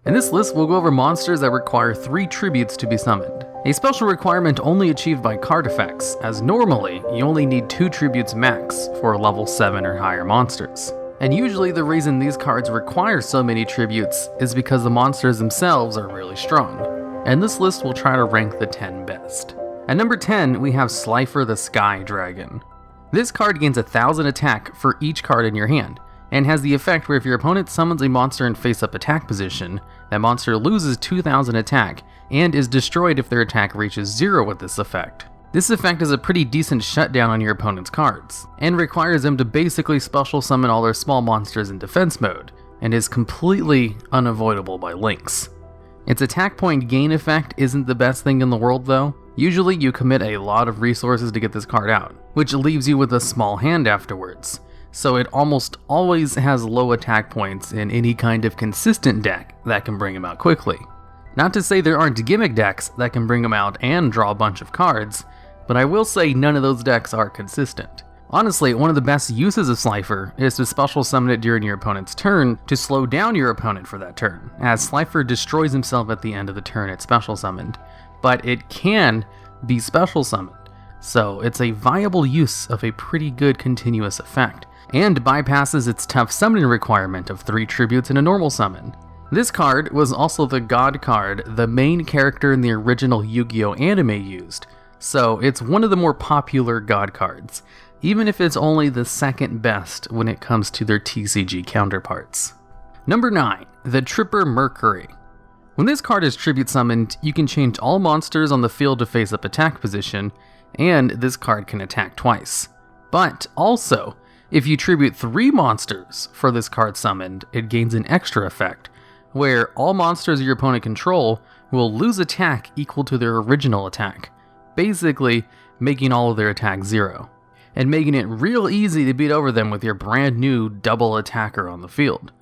In this list, we'll go over monsters that require 3 tributes to be summoned. A special requirement only achieved by card effects, as normally, you only need 2 tributes max for level 7 or higher monsters. And usually the reason these cards require so many tributes is because the monsters themselves are really strong. And this list will try to rank the 10 best. At number 10, we have SLIFER the Sky Dragon. This card gains 1000 attack for each card in your hand, and has the effect where if your opponent summons a monster in face-up attack position, that monster loses 2000 attack, and is destroyed if their attack reaches 0 with this effect. This effect is a pretty decent shutdown on your opponent's cards, and requires them to basically special summon all their small monsters in defense mode, and is completely unavoidable by links. Its attack point gain effect isn't the best thing in the world though. Usually you commit a lot of resources to get this card out, which leaves you with a small hand afterwards. So it almost always has low attack points in any kind of consistent deck that can bring him out quickly. Not to say there aren't gimmick decks that can bring him out and draw a bunch of cards, but I will say none of those decks are consistent. Honestly, one of the best uses of SLIFER is to special summon it during your opponent's turn to slow down your opponent for that turn, as SLIFER destroys himself at the end of the turn it's special summoned, but it can be special summoned, so it's a viable use of a pretty good continuous effect, and bypasses its tough summoning requirement of 3 tributes in a normal summon. This card was also the god card the main character in the original YuGiOh anime used, so it's one of the more popular god cards, even if it's only the second best when it comes to their TCG counterparts. Number 9, the Tripper Mercury. When this card is tribute summoned, you can change all monsters on the field to face-up attack position, and this card can attack twice. But also, if you tribute 3 monsters for this card summoned, it gains an extra effect, where all monsters your opponent control will lose attack equal to their original attack, basically making all of their attacks 0, and making it real easy to beat over them with your brand new double attacker on the field.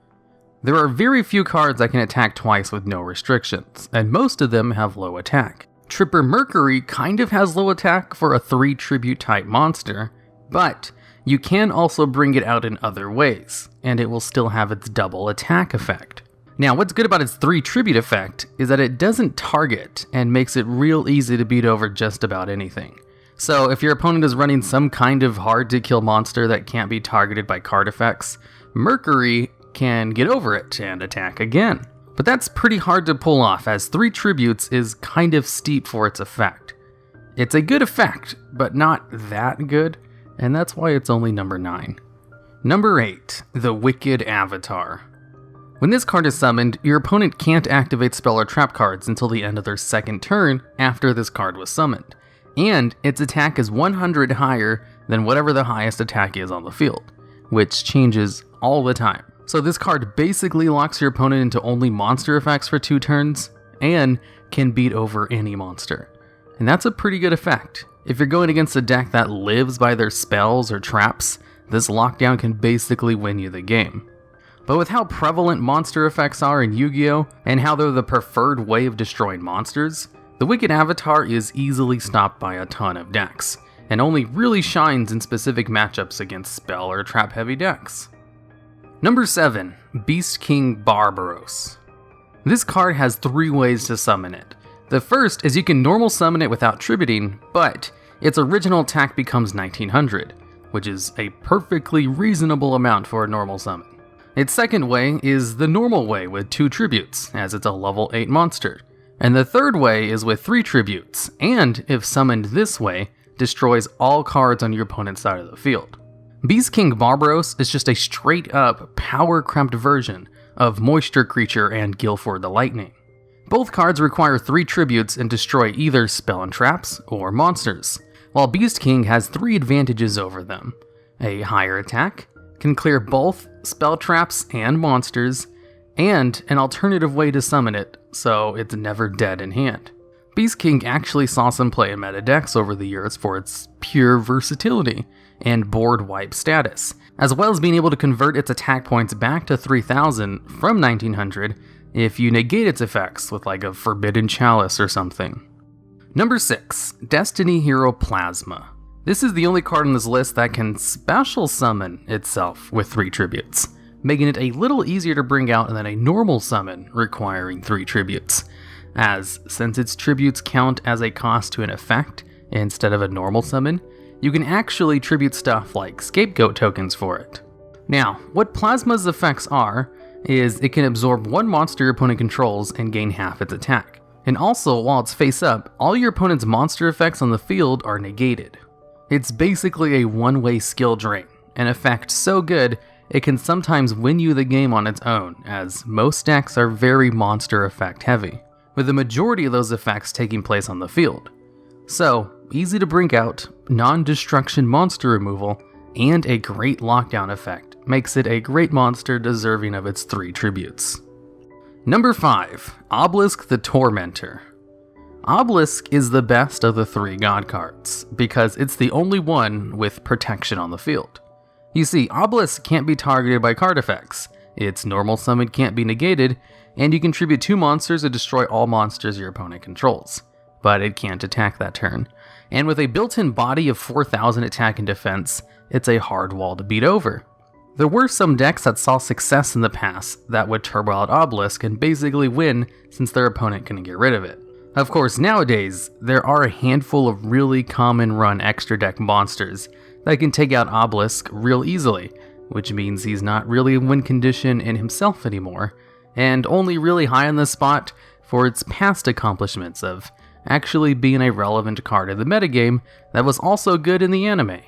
There are very few cards that can attack twice with no restrictions, and most of them have low attack. Tripper Mercury kind of has low attack for a 3 tribute type monster, but you can also bring it out in other ways, and it will still have its double attack effect. Now, what's good about its 3 tribute effect is that it doesn't target and makes it real easy to beat over just about anything. So if your opponent is running some kind of hard to kill monster that can't be targeted by card effects, Mercury can get over it and attack again. But that's pretty hard to pull off, as 3 tributes is kind of steep for its effect. It's a good effect, but not that good, and that's why it's only number 9. Number 8, the Wicked Avatar. When this card is summoned, your opponent can't activate spell or trap cards until the end of their second turn after this card was summoned, and its attack is 100 higher than whatever the highest attack is on the field, which changes all the time. So this card basically locks your opponent into only monster effects for 2 turns, and can beat over any monster. And that's a pretty good effect. If you're going against a deck that lives by their spells or traps, this lockdown can basically win you the game. But with how prevalent monster effects are in Yu-Gi-Oh! And how they're the preferred way of destroying monsters, the Wicked Avatar is easily stopped by a ton of decks, and only really shines in specific matchups against spell or trap heavy decks. Number 7, Beast King Barbaros. This card has 3 ways to summon it. The first is you can normal summon it without tributing, but its original attack becomes 1900, which is a perfectly reasonable amount for a normal summon. Its second way is the normal way with 2 tributes, as it's a level 8 monster. And the third way is with 3 tributes, and if summoned this way, destroys all cards on your opponent's side of the field. Beast King Barbaros is just a straight up power cramped version of Moisture Creature and Guilford the Lightning. Both cards require 3 tributes and destroy either spell and traps or monsters, while Beast King has 3 advantages over them. A higher attack, can clear both spell traps and monsters, and an alternative way to summon it, so it's never dead in hand. Beast King actually saw some play in meta decks over the years for its pure versatility and board wipe status, as well as being able to convert its attack points back to 3000 from 1900 if you negate its effects with like a Forbidden Chalice or something. Number 6, Destiny Hero Plasma. This is the only card on this list that can special summon itself with 3 tributes, making it a little easier to bring out than a normal summon requiring 3 tributes, as since its tributes count as a cost to an effect instead of a normal summon, you can actually tribute stuff like scapegoat tokens for it. Now, what Plasma's effects are, is it can absorb 1 monster your opponent controls and gain half its attack. And also, while it's face up, all your opponent's monster effects on the field are negated. It's basically a one-way skill drain, an effect so good it can sometimes win you the game on its own, as most decks are very monster effect heavy, with the majority of those effects taking place on the field. So, easy to bring out, non-destruction monster removal, and a great lockdown effect makes it a great monster deserving of its 3 tributes. Number 5, Obelisk the Tormentor. Obelisk is the best of the 3 god cards, because it's the only one with protection on the field. You see, Obelisk can't be targeted by card effects, its normal summon can't be negated, and you contribute 2 monsters to destroy all monsters your opponent controls. But it can't attack that turn. And with a built-in body of 4,000 attack and defense, it's a hard wall to beat over. There were some decks that saw success in the past that would turbo out Obelisk and basically win since their opponent couldn't get rid of it. Of course, nowadays, there are a handful of really common run extra deck monsters that can take out Obelisk real easily, which means he's not really in win condition in himself anymore, and only really high on the spot for its past accomplishments of actually being a relevant card in the metagame that was also good in the anime.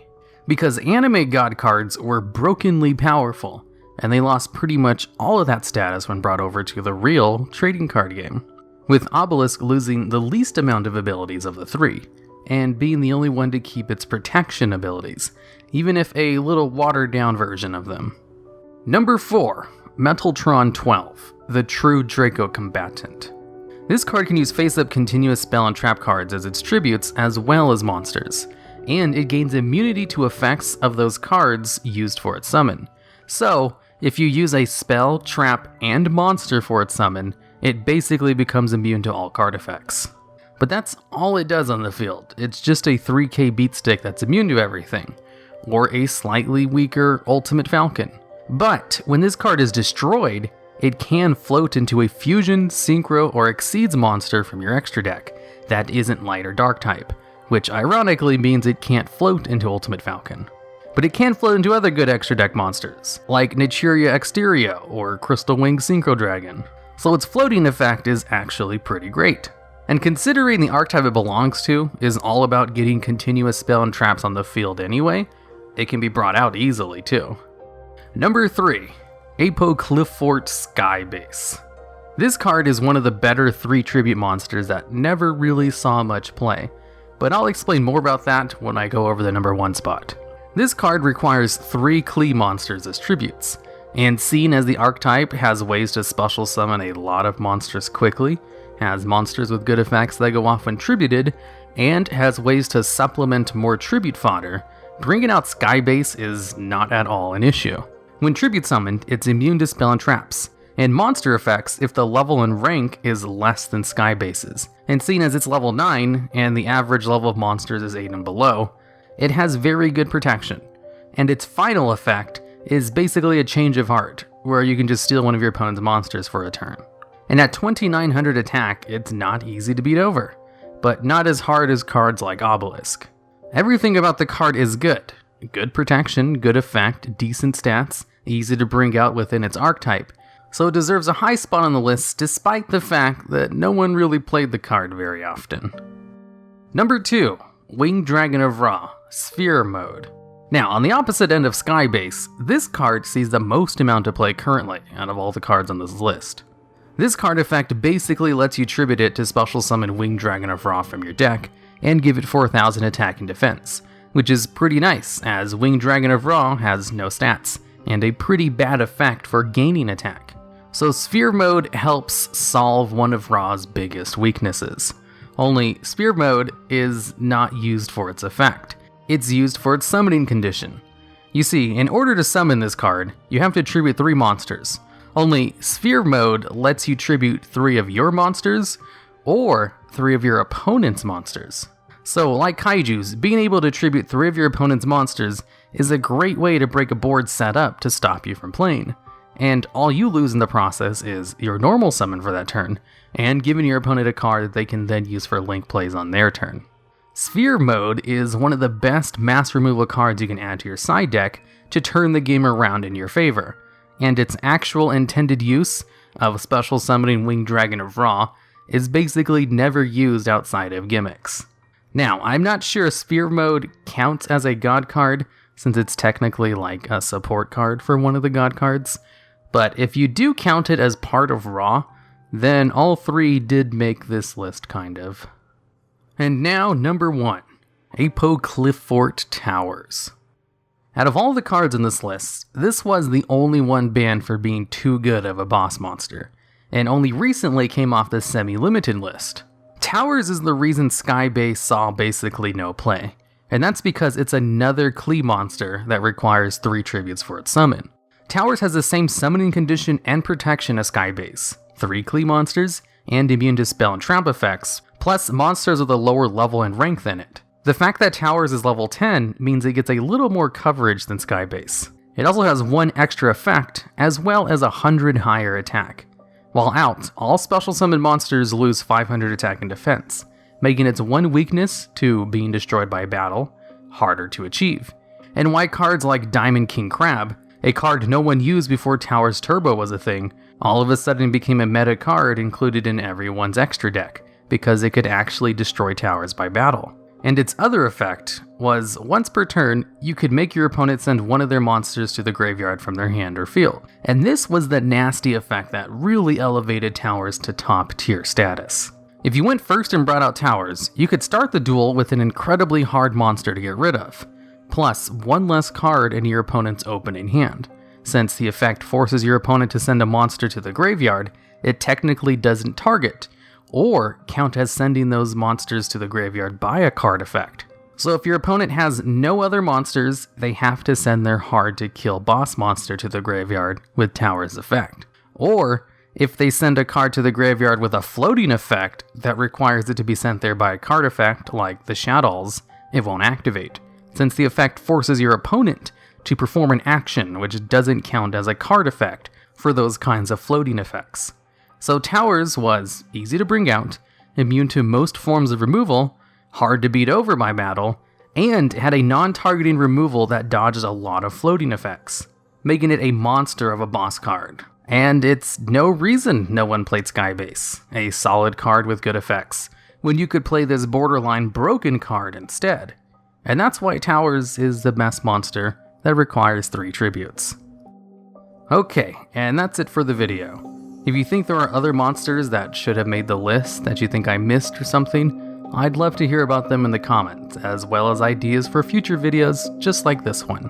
Because anime god cards were brokenly powerful, and they lost pretty much all of that status when brought over to the real trading card game, with Obelisk losing the least amount of abilities of the 3, and being the only one to keep its protection abilities, even if a little watered down version of them. Number 4, Metaltron 12, the true dracombatant. This card can use face-up continuous spell and trap cards as its tributes as well as monsters, and it gains immunity to effects of those cards used for its summon. So, if you use a spell, trap, and monster for its summon, it basically becomes immune to all card effects. But that's all it does on the field. It's just a 3k beatstick that's immune to everything, or a slightly weaker Ultimate Falcon. But when this card is destroyed, it can float into a fusion, synchro, or exceeds monster from your extra deck that isn't light or dark type, which ironically means it can't float into Ultimate Falcon. But it can float into other good extra deck monsters, like Nichiria Exterio or Crystal Wing Synchro Dragon. So its floating effect is actually pretty great. And considering the archetype it belongs to is all about getting continuous spell and traps on the field anyway, it can be brought out easily too. Number 3, Apoqliphort Skybase. This card is one of the better 3 tribute monsters that never really saw much play, but I'll explain more about that when I go over the number 1 spot. This card requires 3 Klee monsters as tributes, and seeing as the archetype has ways to special summon a lot of monsters quickly, has monsters with good effects that go off when tributed, and has ways to supplement more tribute fodder, bringing out Skybase is not at all an issue. When tribute summoned, it's immune to spell and traps, and monster effects if the level and rank is less than Skybase's. And seeing as it's level 9, and the average level of monsters is 8 and below, it has very good protection. And its final effect is basically a change of heart, where you can just steal one of your opponent's monsters for a turn. And at 2900 attack, it's not easy to beat over, but not as hard as cards like Obelisk. Everything about the card is good. Good protection, good effect, decent stats, easy to bring out within its archetype, so it deserves a high spot on the list despite the fact that no one really played the card very often. Number 2, Winged Dragon of Ra, Sphere Mode. Now, on the opposite end of Skybase, this card sees the most amount of play currently out of all the cards on this list. This card effect basically lets you tribute it to special summon Winged Dragon of Ra from your deck, and give it 4,000 attack and defense, which is pretty nice, as Winged Dragon of Ra has no stats, and a pretty bad effect for gaining attack. So Sphere Mode helps solve one of Ra's biggest weaknesses. Only Sphere Mode is not used for its effect. It's used for its summoning condition. You see, in order to summon this card, you have to tribute 3 monsters. Only Sphere Mode lets you tribute 3 of your monsters, or 3 of your opponent's monsters. So, like Kaijus, being able to tribute 3 of your opponent's monsters is a great way to break a board set up to stop you from playing. and all you lose in the process is your normal summon for that turn, and giving your opponent a card that they can then use for link plays on their turn. Sphere Mode is one of the best mass removal cards you can add to your side deck to turn the game around in your favor, and its actual intended use of special summoning Winged Dragon of Ra is basically never used outside of gimmicks. Now, I'm not sure Sphere Mode counts as a god card, since it's technically like a support card for one of the god cards, but if you do count it as part of Ra, then all three did make this list kind of. And now, number 1, Apoqliphort Towers. Out of all the cards in this list, this was the only one banned for being too good of a boss monster, and only recently came off the semi-limited list. Towers is the reason Skybase saw basically no play, and that's because it's another Klee monster that requires 3 tributes for its summon. Towers has the same summoning condition and protection as Skybase, 3 Klee monsters, and immune to spell and trap effects, plus monsters with a lower level and rank than it. The fact that Towers is level 10 means it gets a little more coverage than Skybase. It also has 1 extra effect, as well as 100 higher attack. While out, all special summon monsters lose 500 attack and defense, making its one weakness to being destroyed by battle harder to achieve. And why cards like Diamond King Crab, a card no one used before Towers Turbo was a thing, all of a sudden became a meta card included in everyone's extra deck, because it could actually destroy towers by battle. And its other effect was, once per turn, you could make your opponent send one of their monsters to the graveyard from their hand or field. And this was the nasty effect that really elevated Towers to top tier status. If you went first and brought out Towers, you could start the duel with an incredibly hard monster to get rid of, plus 1 less card in your opponent's opening hand. Since the effect forces your opponent to send a monster to the graveyard, it technically doesn't target, or count as sending those monsters to the graveyard by a card effect. So if your opponent has no other monsters, they have to send their hard to kill boss monster to the graveyard with Towers effect. Or if they send a card to the graveyard with a floating effect that requires it to be sent there by a card effect like the Shadows, it won't activate, since the effect forces your opponent to perform an action which doesn't count as a card effect for those kinds of floating effects. So Towers was easy to bring out, immune to most forms of removal, hard to beat over by battle, and had a non-targeting removal that dodges a lot of floating effects, making it a monster of a boss card. And it's no reason no one played Skybase, a solid card with good effects, when you could play this borderline broken card instead. And that's why Towers is the best monster that requires 3 tributes. Okay, and that's it for the video. If you think there are other monsters that should have made the list that you think I missed or something, I'd love to hear about them in the comments, as well as ideas for future videos just like this one.